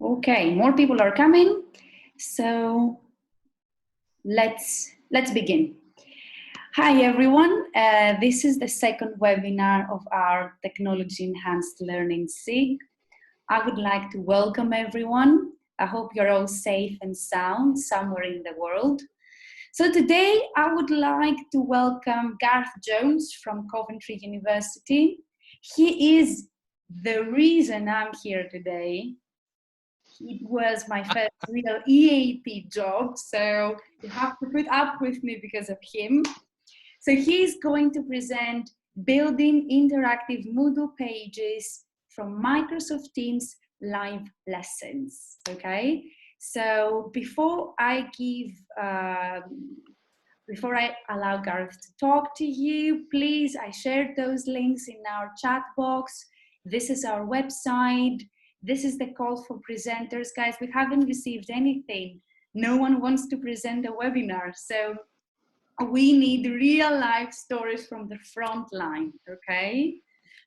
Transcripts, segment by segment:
Okay, more people are coming, so let's begin. Hi everyone, this is the second webinar of our Technology Enhanced Learning SIG. I would like to welcome everyone. I hope you're all safe and sound somewhere in the world. So today I would like to welcome Gareth Jones from Coventry University. He is the reason I'm here today. It was my first real EAP job, so you have to put up with me because of him. So he's going to present building interactive Moodle pages from Microsoft Teams live lessons, okay? So before I allow Gareth to talk to you, please, I shared those links in our chat box. This is our website. This is the call for presenters. Guys, we haven't received anything. No one wants to present a webinar. So we need real life stories from the front line, okay?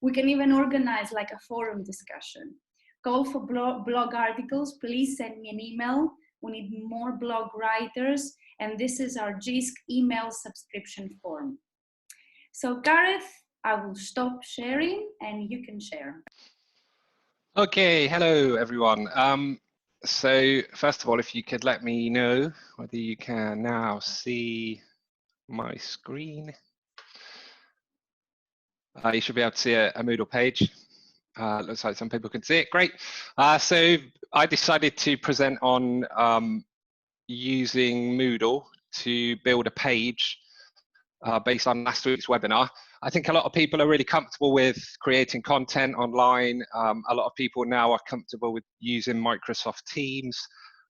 We can even organize like a forum discussion. Call for blog articles. Please send me an email. We need more blog writers. And this is our JISC email subscription form. So Gareth, I will stop sharing and you can share. Okay, hello everyone. So first of all, if you could let me know whether you can now see my screen. You should be able to see a Moodle page. Looks like some people can see it. Great. So I decided to present on using Moodle to build a page based on last week's webinar. I think a lot of people are really comfortable with creating content online. A lot of people now are comfortable with using Microsoft Teams.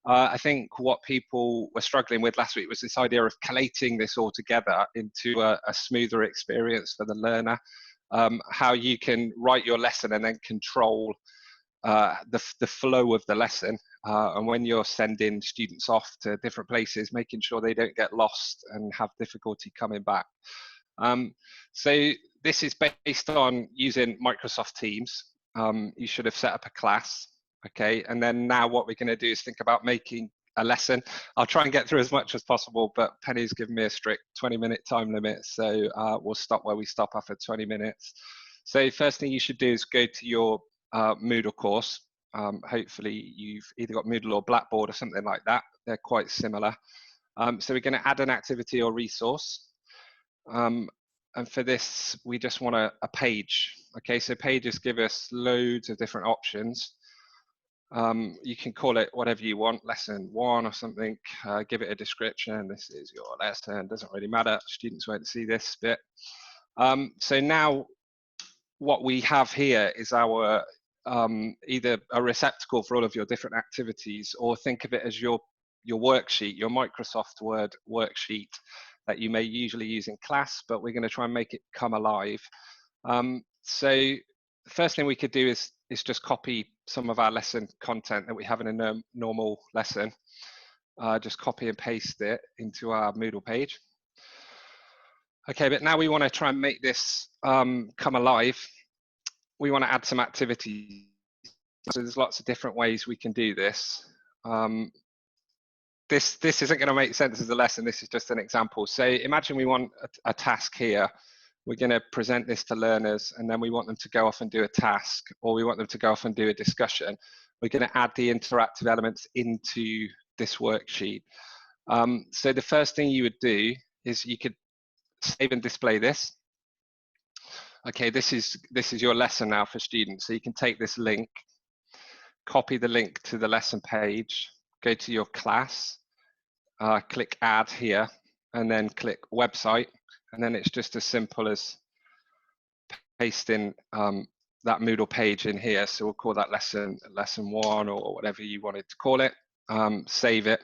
I think what people were struggling with last week was this idea of collating this all together into a smoother experience for the learner. How you can write your lesson and then control the flow of the lesson, and when you're sending students off to different places, making sure they don't get lost and have difficulty coming back. So this is based on using Microsoft Teams. You should have set up a class, okay? And then now what we're going to do is think about making a lesson. I'll try and get through as much as possible, but Penny's given me a strict 20-minute time limit, so we'll stop where we stop after 20 minutes. So first thing you should do is go to your Moodle course. Hopefully you've either got Moodle or Blackboard or something like that. They're quite similar. So we're going to add an activity or resource. And for this, we just want a page. Okay, so pages give us loads of different options. You can call it whatever you want, lesson 1 or something. Give it a description. This is your lesson. Doesn't really matter. Students won't see this bit. So now what we have here is our either a receptacle for all of your different activities, or think of it as your worksheet, your Microsoft Word worksheet that you may usually use in class, but we're going to try and make it come alive. So the first thing we could do is just copy some of our lesson content that we have in a normal lesson. Just copy and paste it into our Moodle page. Okay, but now we want to try and make this come alive. We want to add some activities. So there's lots of different ways we can do this. This isn't going to make sense as a lesson. This is just an example. So imagine we want a task here. We're going to present this to learners, and then we want them to go off and do a task, or we want them to go off and do a discussion. We're going to add the interactive elements into this worksheet. So the first thing you would do is you could save and display this. Okay, this is your lesson now for students. So you can take this link, copy the link to the lesson page, go to your class, click add here, and then click website. And then it's just as simple as pasting that Moodle page in here. So we'll call that lesson 1 or whatever you wanted to call it. Save it.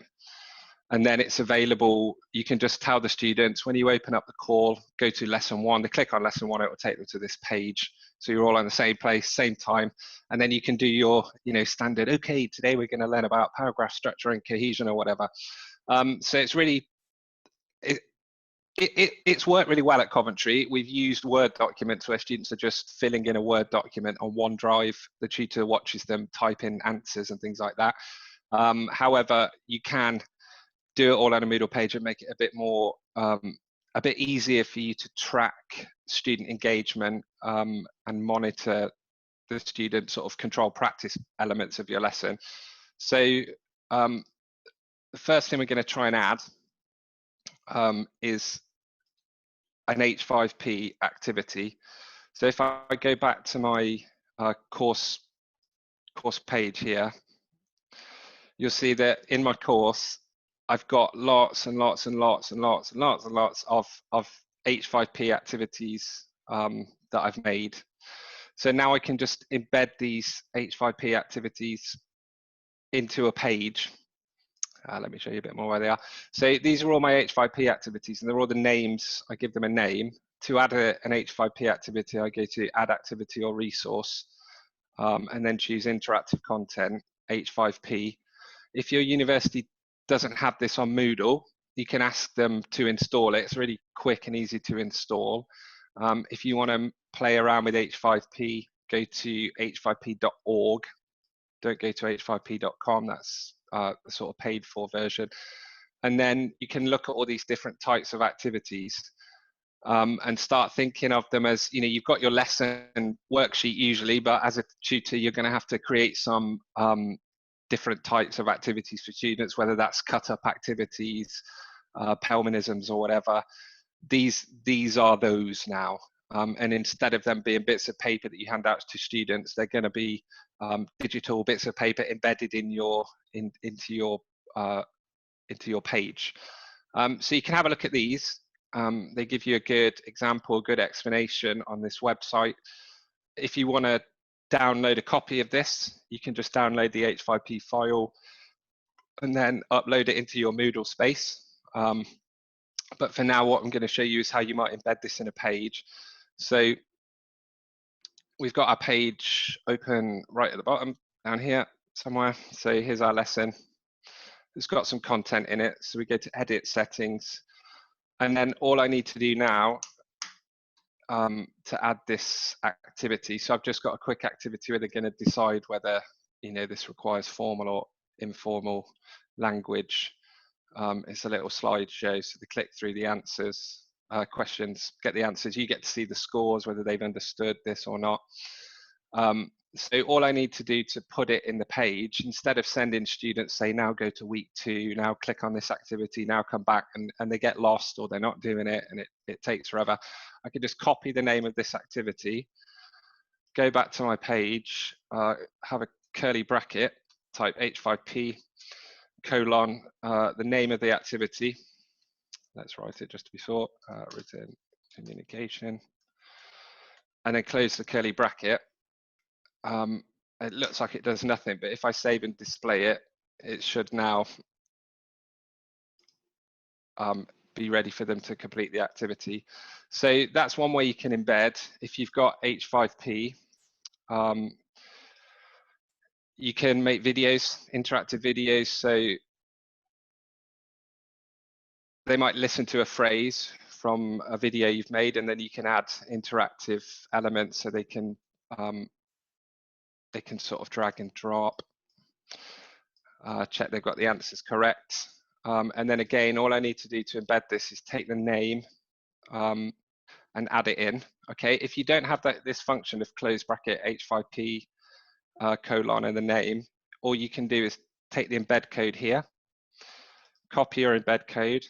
And then it's available. You can just tell the students when you open up the call, go to lesson 1, they click on lesson 1, it will take them to this page. So you're all in the same place, same time. And then you can do your, standard, okay, today we're going to learn about paragraph structure and cohesion or whatever. So it's really, it's worked really well at Coventry. We've used Word documents where students are just filling in a Word document on OneDrive. The tutor watches them type in answers and things like that. However, you can do it all on a Moodle page and make it a bit more, a bit easier for you to track student engagement and monitor the student sort of control practice elements of your lesson. So the first thing we're going to try and add is an H5P activity. So if I go back to my course page here, you'll see that in my course, I've got lots and lots and lots and lots and lots and lots of H5P activities that I've made. So now I can just embed these H5P activities into a page. Let me show you a bit more where they are. So these are all my H5P activities, and they're all the names. I give them a name. To add an H5P activity, I go to Add Activity or Resource, and then choose Interactive Content, H5P. If your university doesn't have this on Moodle, you can ask them to install it. It's really quick and easy to install. If you want to play around with H5P, go to h5p.org. Don't go to h5p.com. That's the sort of paid for version. And then you can look at all these different types of activities and start thinking of them as, you know, you've got your lesson worksheet usually, but as a tutor, you're going to have to create some different types of activities for students, whether that's cut up activities, Pelmanisms or whatever. These are those now. And instead of them being bits of paper that you hand out to students, they're going to be digital bits of paper embedded in your into your page. So you can have a look at these. They give you a good example, good explanation on this website. If you want to download a copy of this, you can just download the H5P file and then upload it into your Moodle space. But for now, what I'm going to show you is how you might embed this in a page. So we've got our page open right at the bottom down here somewhere. So here's our lesson. It's got some content in it. So we go to Edit Settings. And then all I need to do now to add this activity. So I've just got a quick activity where they're going to decide whether, you know, this requires formal or informal language. It's a little slideshow, so they click through the answers, questions, get the answers. You get to see the scores, whether they've understood this or not. So all I need to do to put it in the page, instead of sending students, say, now go to week 2, now click on this activity, now come back, and they get lost or they're not doing it and it takes forever, I can just copy the name of this activity, go back to my page, have a curly bracket, type H5P, colon, the name of the activity. Let's write it just to be short, written communication, and then close the curly bracket. It looks like it does nothing, but if I save and display it, it should now be ready for them to complete the activity. So that's one way you can embed. If you've got H5P, you can make videos, interactive videos. So they might listen to a phrase from a video you've made, and then you can add interactive elements so they can sort of drag and drop, check they've got the answers correct. And then again, all I need to do to embed this is take the name and add it in. Okay, if you don't have this function of close bracket H5P colon and the name, all you can do is take the embed code here, copy your embed code.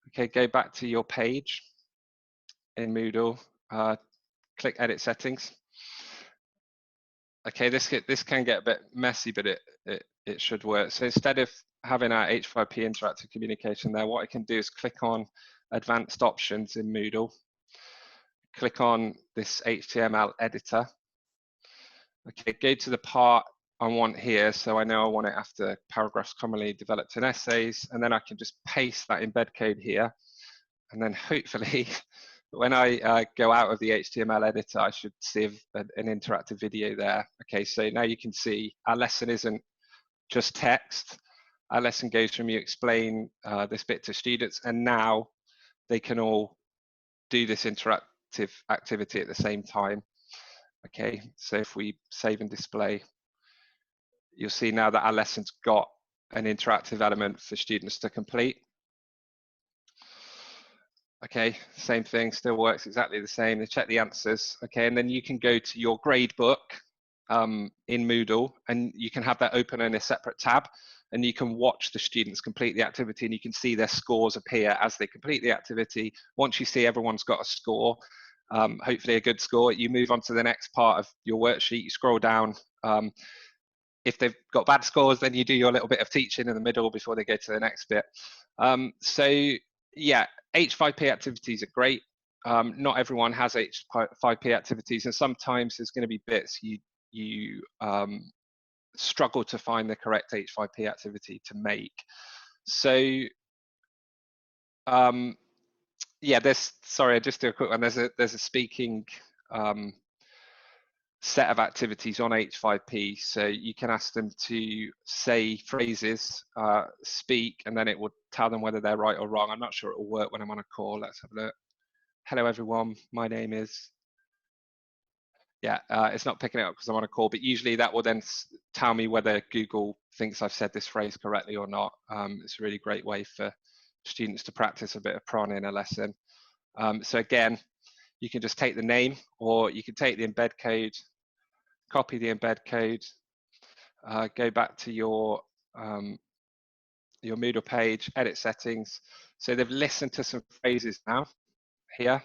Okay, go back to your page in Moodle, click Edit Settings. Okay, this can get a bit messy, but it should work. So instead of having our H5P interactive communication there, what I can do is click on Advanced Options in Moodle, click on this HTML editor. Okay, go to the part I want here. So I know I want it after paragraphs commonly developed in essays, and then I can just paste that embed code here. And then hopefully, when I go out of the HTML editor, I should see an interactive video there. Okay, so now you can see our lesson isn't just text. Our lesson goes from you explain this bit to students, and now they can all do this interactive activity at the same time. Okay, so if we save and display, you'll see now that our lesson's got an interactive element for students to complete. Okay, same thing, still works exactly the same. They check the answers. Okay, and then you can go to your gradebook in Moodle, and you can have that open in a separate tab, and you can watch the students complete the activity, and you can see their scores appear as they complete the activity. Once you see everyone's got a score, hopefully a good score, you move on to the next part of your worksheet, you scroll down. If they've got bad scores, then you do your little bit of teaching in the middle before they go to the next bit. So yeah, H5P activities are great. Not everyone has H5P activities, and sometimes there's going to be bits you struggle to find the correct H5P activity to make. So yeah, sorry, I'll just do a quick one. There's a speaking set of activities on H5P, so you can ask them to say phrases, speak, and then it will tell them whether they're right or wrong. I'm not sure it will work when I'm on a call. Let's have a look. Hello everyone, my name is, yeah, it's not picking it up because I'm on a call, but usually that will then tell me whether Google thinks I've said this phrase correctly or not. It's a really great way for students to practice a bit of prawn in a lesson. So again, you can just take the name, or you can take the embed code, copy the embed code, go back to your Moodle page, edit settings. So they've listened to some phrases now here.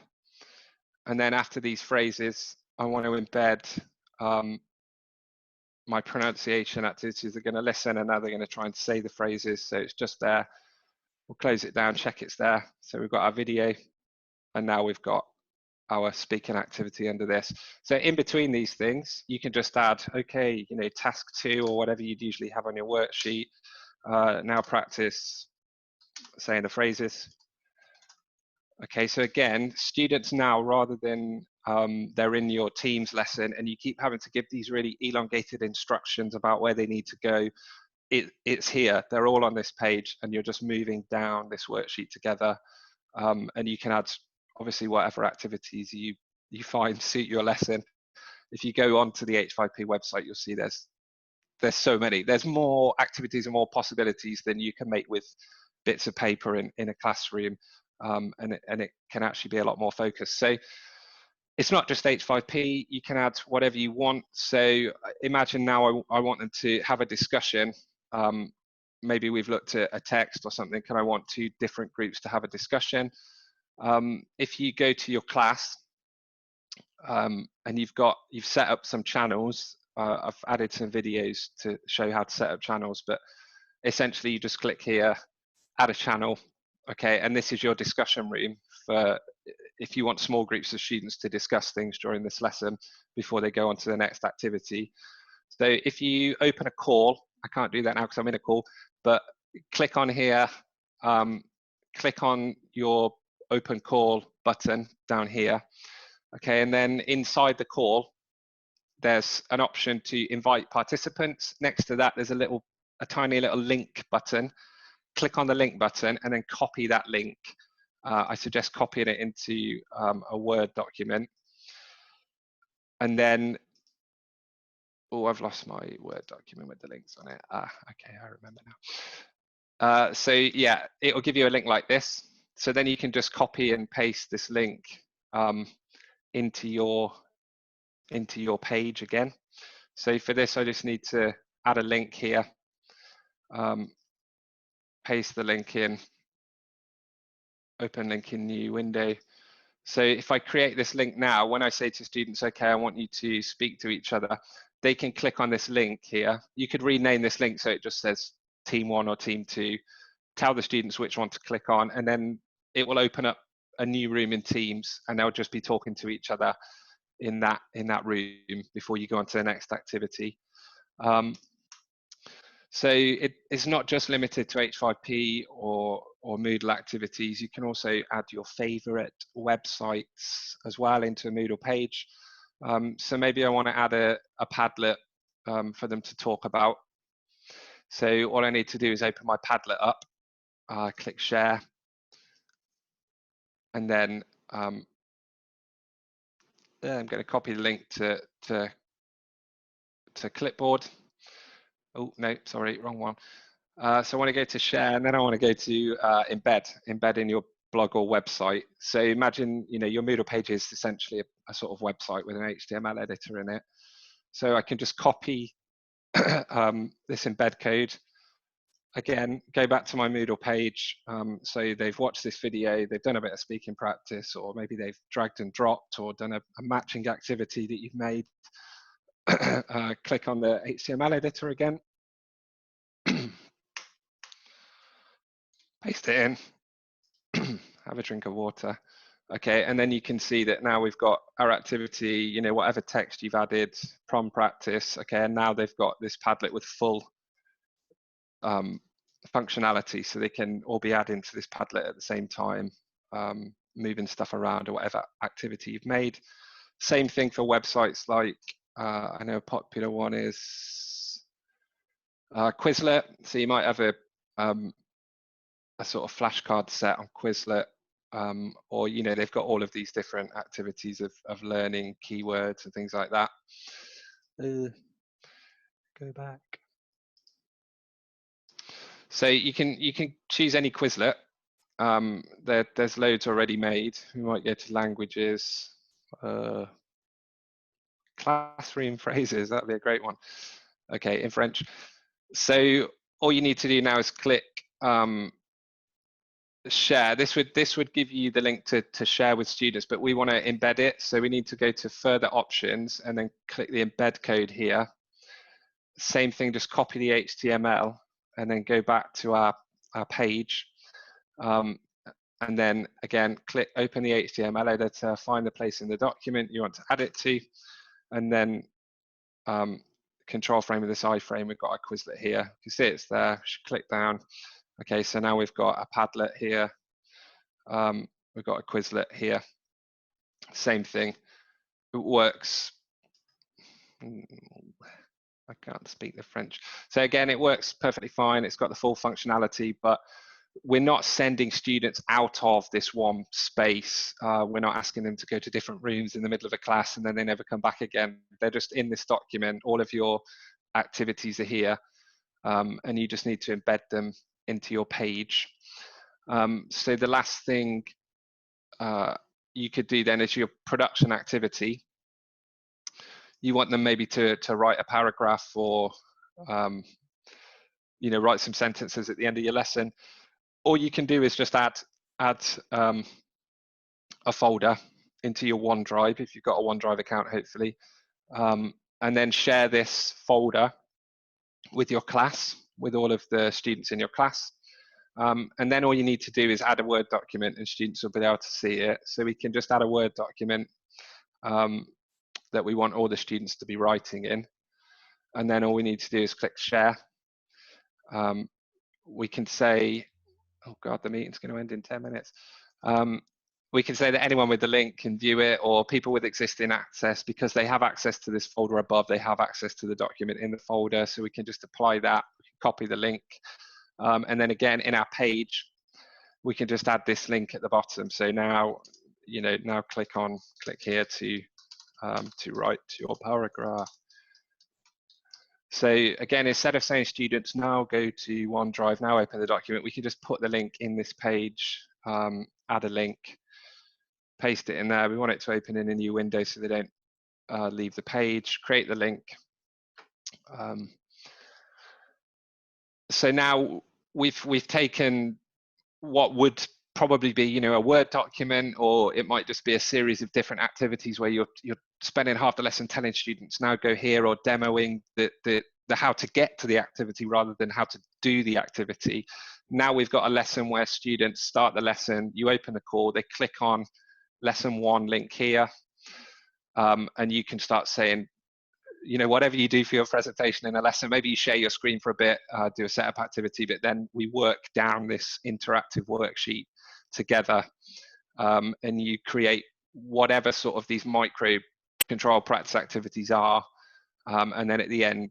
And then after these phrases, I want to embed my pronunciation activities. They're going to listen, and now they're going to try and say the phrases. So it's just there. We'll close it down, check it's there. So we've got our video, and now we've got our speaking activity under this. So in between these things, you can just add, okay, you know, task 2 or whatever you'd usually have on your worksheet. Now practice saying the phrases. Okay, so again, students now, rather than they're in your Teams lesson and you keep having to give these really elongated instructions about where they need to go, it's here. They're all on this page, and you're just moving down this worksheet together. And you can add, obviously, whatever activities you find suit your lesson. If you go onto the H5P website, you'll see there's so many. There's more activities and more possibilities than you can make with bits of paper in a classroom, and it can actually be a lot more focused. So it's not just H5P, you can add whatever you want. So imagine now I want them to have a discussion. Maybe we've looked at a text or something, and I want 2 different groups to have a discussion. If you go to your class and you've set up some channels, I've added some videos to show how to set up channels, but essentially you just click here, add a channel, okay, and this is your discussion room for if you want small groups of students to discuss things during this lesson before they go on to the next activity. So if you open a call, I can't do that now because I'm in a call, but click on here, click on your open call button down here, okay, and then inside the call, there's an option to invite participants. Next to that, there's a tiny little link button. Click on the link button and then copy that link. I suggest copying it into a Word document. And then, oh, I've lost my Word document with the links on it. Okay, I remember now. So yeah, it'll give you a link like this. So then you can just copy and paste this link into your page again. So for this, I just need to add a link here, paste the link in, open link in new window. So if I create this link now, when I say to students, okay, I want you to speak to each other, they can click on this link here. You could rename this link so it just says Team 1 or Team 2, tell the students which one to click on, and then it will open up a new room in Teams, and they'll just be talking to each other in that room before you go on to the next activity. So it's not just limited to H5P or Moodle activities. You can also add your favorite websites as well into a Moodle page. So maybe I want to add a Padlet for them to talk about. So all I need to do is open my Padlet up, click share. and then I'm going to copy the link to clipboard. Oh no, sorry, wrong one. So I want to go to share, and then I want to go to embed in your blog or website. So imagine, your Moodle page is essentially a sort of website with an HTML editor in it. So I can just copy this embed code. Again, go back to my Moodle page. So they've watched this video, they've done a bit of speaking practice, or maybe they've dragged and dropped or done a matching activity that you've made. Click on the HTML editor again. Paste it in. Have a drink of water. Okay, and then you can see that now we've got our activity, whatever text you've added, prom practice. Okay, and now they've got this Padlet with full functionality, so they can all be adding to this Padlet at the same time, moving stuff around or whatever activity you've made. Same thing for websites like, I know a popular one is Quizlet. So you might have a sort of flashcard set on Quizlet, or they've got all of these different activities of learning keywords and things like that. Go back. So you can choose any Quizlet. There's loads already made. We might go to languages, classroom phrases. That'd be a great one. Okay, in French. So all you need to do now is click share. This would give you the link to share with students, but we want to embed it. So we need to go to further options and then click the embed code here. Same thing, just copy the HTML and then go back to our page. And then again, open the HTML editor, find the place in the document you want to add it to, and then control frame of this iframe, we've got our Quizlet here. You can see it's there, click down. Okay, so now we've got a Padlet here. We've got a Quizlet here. Same thing. It works. I can't speak the French. So again, it works perfectly fine. It's got the full functionality, but we're not sending students out of this one space. We're not asking them to go to different rooms in the middle of a class and then they never come back again. They're just in this document. All of your activities are here, and you just need to embed them into your page. So the last thing you could do then is your production activity. You want them maybe to write a paragraph or write some sentences at the end of your lesson. All you can do is just add a folder into your OneDrive, if you've got a OneDrive account, hopefully, and then share this folder with your class, with all of the students in your class. And then all you need to do is add a Word document and students will be able to see it. So we can just add a Word document that we want all the students to be writing in. And then all we need to do is click share. We can say, oh God, the meeting's going to end in 10 minutes. We can say that anyone with the link can view it, or people with existing access, because they have access to this folder above, they have access to the document in the folder. So we can just apply that, we can copy the link. And then again, in our page, we can just add this link at the bottom. So now, now click here to write your paragraph. So again, instead of saying students now go to OneDrive, now open the document, we can just put the link in this page, add a link, paste it in there. We want it to open in a new window so they don't leave the page, create the link. So now we've taken what would probably be, a Word document, or it might just be a series of different activities where you're spending half the lesson telling students now go here, or demoing the how to get to the activity rather than how to do the activity. Now we've got a lesson where students start the lesson, you open the call, they click on lesson 1 link here, and you can start saying, whatever you do for your presentation in a lesson, maybe you share your screen for a bit, do a setup activity, but then we work down this interactive worksheet together, and you create whatever sort of these micro control practice activities are, and then at the end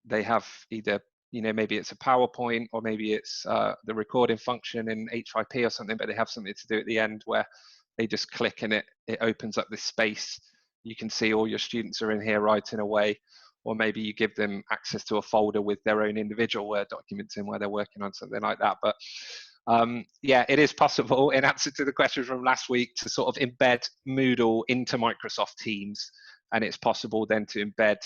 they have either, maybe it's a PowerPoint, or maybe it's the recording function in H5P or something, but they have something to do at the end where they just click and it opens up this space. You can see all your students are in here writing away, or maybe you give them access to a folder with their own individual Word documents in where they're working on something like that. But yeah, it is possible, in answer to the question from last week, to sort of embed Moodle into Microsoft Teams, and it's possible then to embed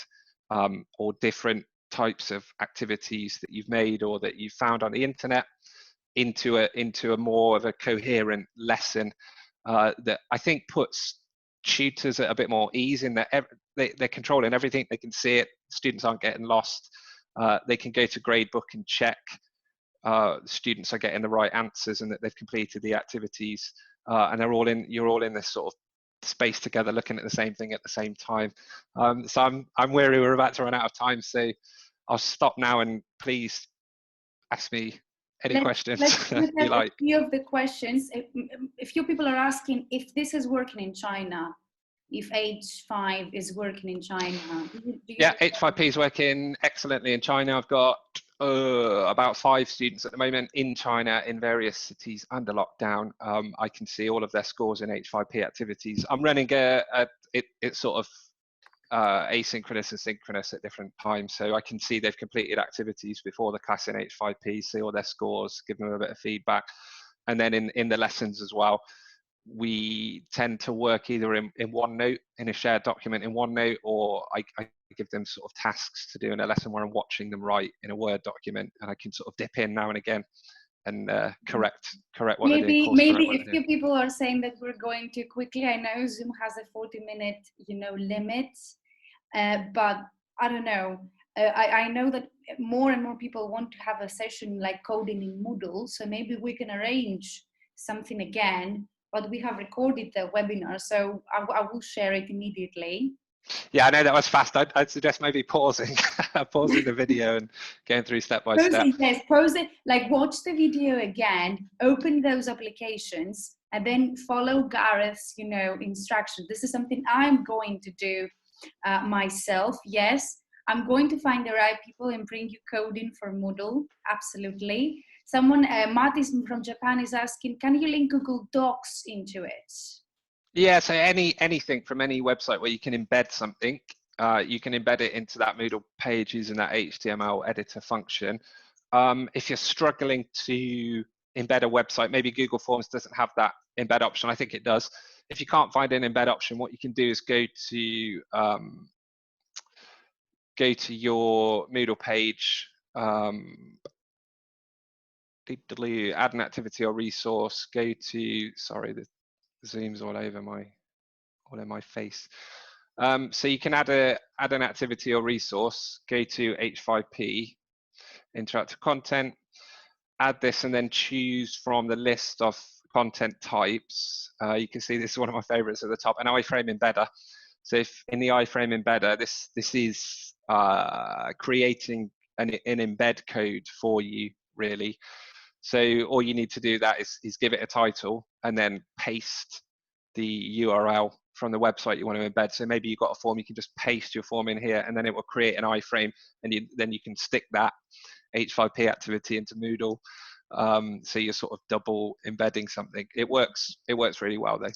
all different types of activities that you've made or that you've found on the internet into a more of a coherent lesson that I think puts tutors at a bit more ease in that they're controlling everything. They can see it. Students aren't getting lost. They can go to Gradebook and check students are getting the right answers and that they've completed the activities, and you're all in this sort of space together, looking at the same thing at the same time. So I'm wary we're about to run out of time, so I'll stop now and please ask me any questions you like. A few of the questions. A few people are asking if this is working in China, if H5 is working in China. Yeah, H5P is working excellently in China. I've got about 5 students at the moment in China in various cities under lockdown. I can see all of their scores in H5P activities. I'm running it's sort of asynchronous and synchronous at different times, so I can see they've completed activities before the class in H5P, see all their scores, give them a bit of feedback, and then in the lessons as well, we tend to work either in OneNote, in a shared document in OneNote, or I give them sort of tasks to do in a lesson where I'm watching them write in a Word document, and I can sort of dip in now and again and correct what they're doing. Maybe a few people are saying that we're going too quickly. I know Zoom has a 40-minute, limit, but I don't know. I know that more and more people want to have a session like coding in Moodle, so maybe we can arrange something again. But we have recorded the webinar, so I will share it immediately. Yeah, I know that was fast. I'd suggest maybe pausing the video and going through step by step. Yes, pause it, like watch the video again, open those applications, and then follow Gareth's, instructions. This is something I'm going to do myself. Yes, I'm going to find the right people and bring you coding for Moodle. Absolutely. Someone, Martis from Japan, is asking, can you link Google Docs into it? Yeah, so anything from any website where you can embed something, you can embed it into that Moodle Pages and that HTML editor function. If you're struggling to embed a website, maybe Google Forms doesn't have that embed option. I think it does. If you can't find an embed option, what you can do is go to your Moodle page, add an activity or resource, go to, sorry, the Zoom's all in my face. So you can add an activity or resource, go to H5P, interactive content, add this, and then choose from the list of content types. You can see this is one of my favorites at the top, an iframe embedder. So if in the iframe embedder, this is creating an embed code for you, really. So all you need to do that is give it a title and then paste the URL from the website you want to embed. So maybe you've got a form, you can just paste your form in here, and then it will create an iframe, and then you can stick that H5P activity into Moodle. So you're sort of double embedding something. It works really well though.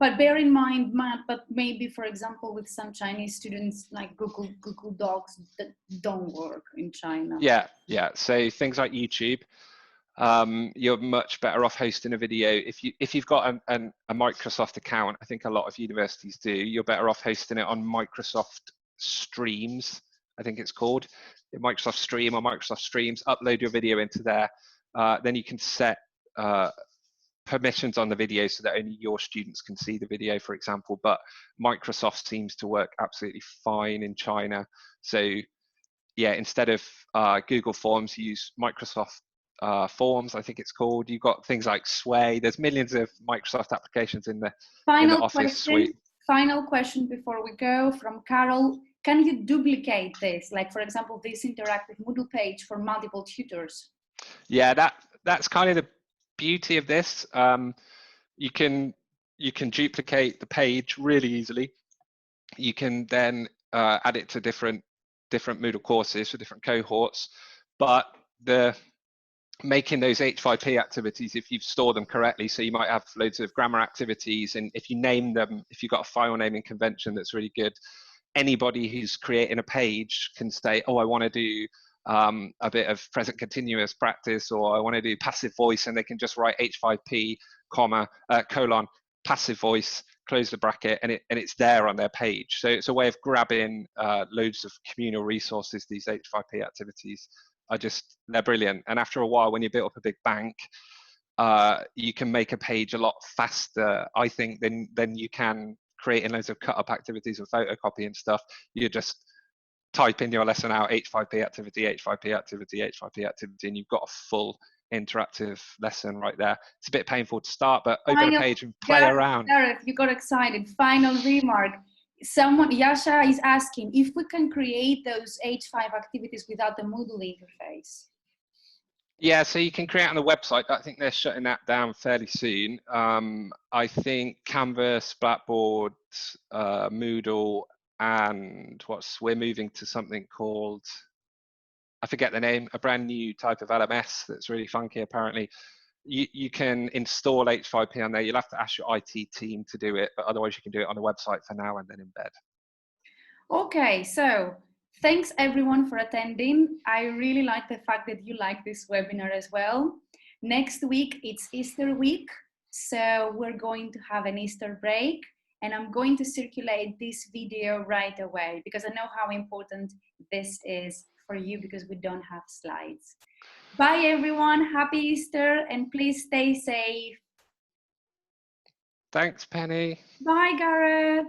But bear in mind, Matt, but maybe, for example, with some Chinese students, like Google Docs that don't work in China. Yeah. So things like YouTube, you're much better off hosting a video. If you've got a Microsoft account, I think a lot of universities do, you're better off hosting it on Microsoft Streams, I think it's called. Microsoft Stream or Microsoft Streams, upload your video into there. Then you can set permissions on the video so that only your students can see the video, for example. But Microsoft seems to work absolutely fine in China. So yeah, instead of Google Forms, use Microsoft Forms, I think it's called. You've got things like Sway. There's millions of Microsoft applications in the Office suite. Final question before we go from Carol. Can you duplicate this? Like, for example, this interactive Moodle page for multiple tutors? Yeah, that's kind of the beauty of this. You can duplicate the page really easily. You can then add it to different Moodle courses for different cohorts, but the making those H5P activities if you've stored them correctly. So you might have loads of grammar activities, and if you name them, if you've got a file naming convention that's really good, anybody who's creating a page can say, oh, I want to do a bit of present continuous practice, or I want to do passive voice, and they can just write H5P, colon, passive voice, close the bracket, and it's there on their page. So it's a way of grabbing loads of communal resources, these H5P activities. They're brilliant. And after a while, when you build up a big bank, you can make a page a lot faster, I think, than you can creating loads of cut-up activities and photocopy and stuff. You just type in your lesson out, H5P activity, H5P activity, H5P activity, and you've got a full interactive lesson right there. It's a bit painful to start, but open a page and play around. Gareth, you got excited. Final remark. Yasha is asking if we can create those H5 activities without the Moodle interface. Yeah, so you can create on the website. I think they're shutting that down fairly soon. I think Canvas, Blackboard, Moodle, and we're moving to something called, I forget the name, a brand new type of LMS that's really funky apparently. You can install H5P on there. You'll have to ask your IT team to do it, but otherwise you can do it on the website for now and then embed. Okay, so thanks everyone for attending. I really like the fact that you like this webinar as well. Next week, it's Easter week, so we're going to have an Easter break, and I'm going to circulate this video right away because I know how important this is for you because we don't have slides. Bye everyone, happy Easter, and please stay safe. Thanks, Penny. Bye, Gareth.